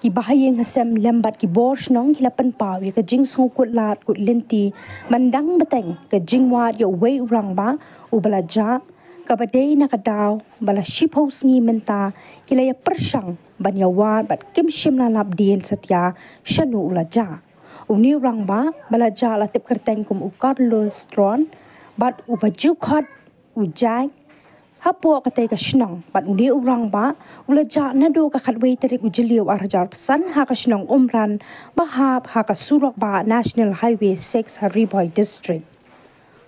ki bahayeng hasem lembat ki borsh nong hilapan pau ya ka jing song kut lat kut lenti mandang beteng ka jingwat ya wei urang ba ubala ja ka badai na kadaw bala shipos ngi menta kila ya persang ban ya wat bat kim shim la lap dien satya shanu ula ja uni urang ba bala ja la tip kerteng kum u Carlos Tron bat ubaju khat ujai hapo katai ka shnong bat uni urang ba ula ja na do ka khatwei tarik ujiliu arjar san ha ka shnong umran bahap ha ka surok ba National Highway 6 Hariboy District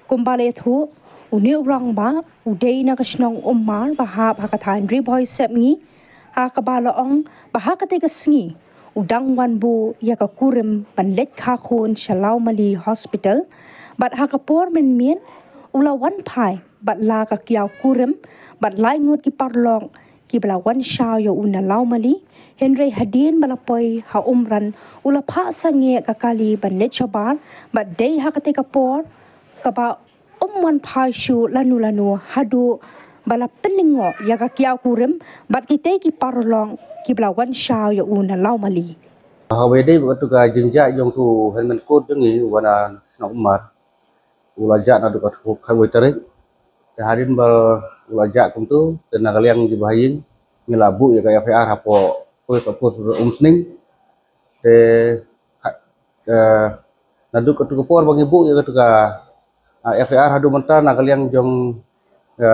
kumbale thu uni urang ba udei na ka shnong umar bahap ha ka than Riboy sepngi ha ka balaong bah ka tai ka sngi udang wan bu ya ka kurim ban let kha khon Shalau Mali Hospital bat ha ka por men mien ula wan pai bat la ka kiau kurim bat lai ngut ki parlong ki bala wan shao yo una lau mali Henry hadin bala poi ha umran ula pha sange ka kali ban let chabar bat dei ha ka te ka por ka ba wan pai shu lanu hadu bala peningo ya ka kiau kurim bat ki te ki parlong ki bala wan shao yo una lau mali hawede waktu ka jingja jong tu helmen kod jengi wana na umar ulaja na dukat khawai tarik harin bal ulajak kum tu dan kalian di bahayin ngelabu ya kayak FR hapo pos umsning te nadu ketu kepor bang ibu ya ketu ka FR hadu menta na kalian jong ke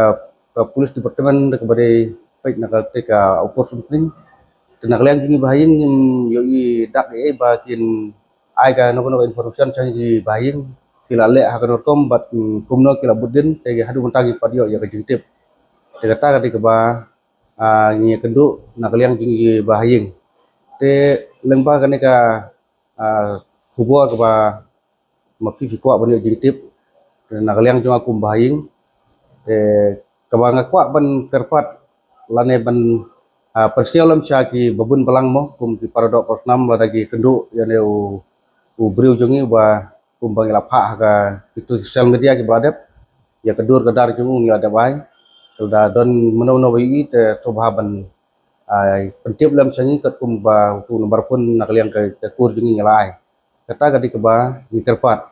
polis departemen kepada baik na ka pos umsning dan kalian jungi bahayin yoi dak bakin ai ka no information saya di bahayin kila lek hakan kom bat kumno kila budin tege hadu mentagi padio ya ka jingtip te kata kadi ke ba ngi kendu na kalian jungi bahaying te lengba kane ka kubo ke ba mapi fikwa banyo jingtip na kalian junga kum bahaying te ke ba ngakwa ban terpat lane ban persialam syaki babun belang mo kum ki paradok posnam ladagi kendu ya ne u briu jungi ba kumbang lapha ka itu sosial media ki bradep ya kedur kedar jumu ngi ada bai sudah don menono wi te sobhaban ai pentip lam sangi kat kumba tu nomor pun nak liang ke kur jungi ngelai kata kadi ke ba ni terpat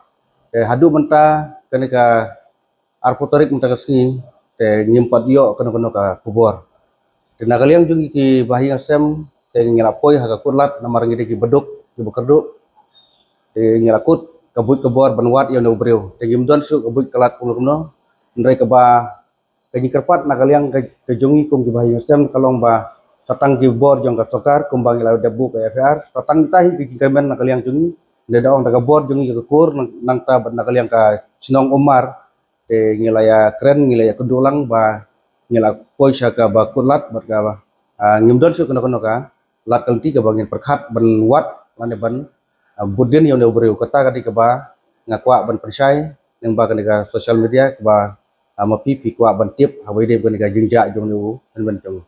te hadu menta kene ka arpotorik menta kasni te nyimpat yo kono ka kubur te nak liang jungi ki bahi asem te ngelapoi ha ka kurlat nomor ngi ki beduk ki bekerduk te ngelakut kabut kebor banwat yang ubreu tegim don su kabut kelat kuno ndai keba kaji kerpat na kaliang kejongi kum ki bahayu sem kalong ba satang ki bor jong ka sokar kumbang ila debu ka FR satang tahi ki kemen na kaliang jungi nda ong daga bor jungi ka kur nang ta na kaliang ka sinong umar te ngilaya kren ngilaya kedulang ba ngila poisa ka ba kulat bar ka ngim don su kono ka lat kalti ka bangin perkhat banwat lane ban budin yang ubreu kata kadi ke ba ngakwa ban persai yang ba ka sosial media ke ba mapi pi kwa ban tip hawai de ban ka jingja jong nu ban jong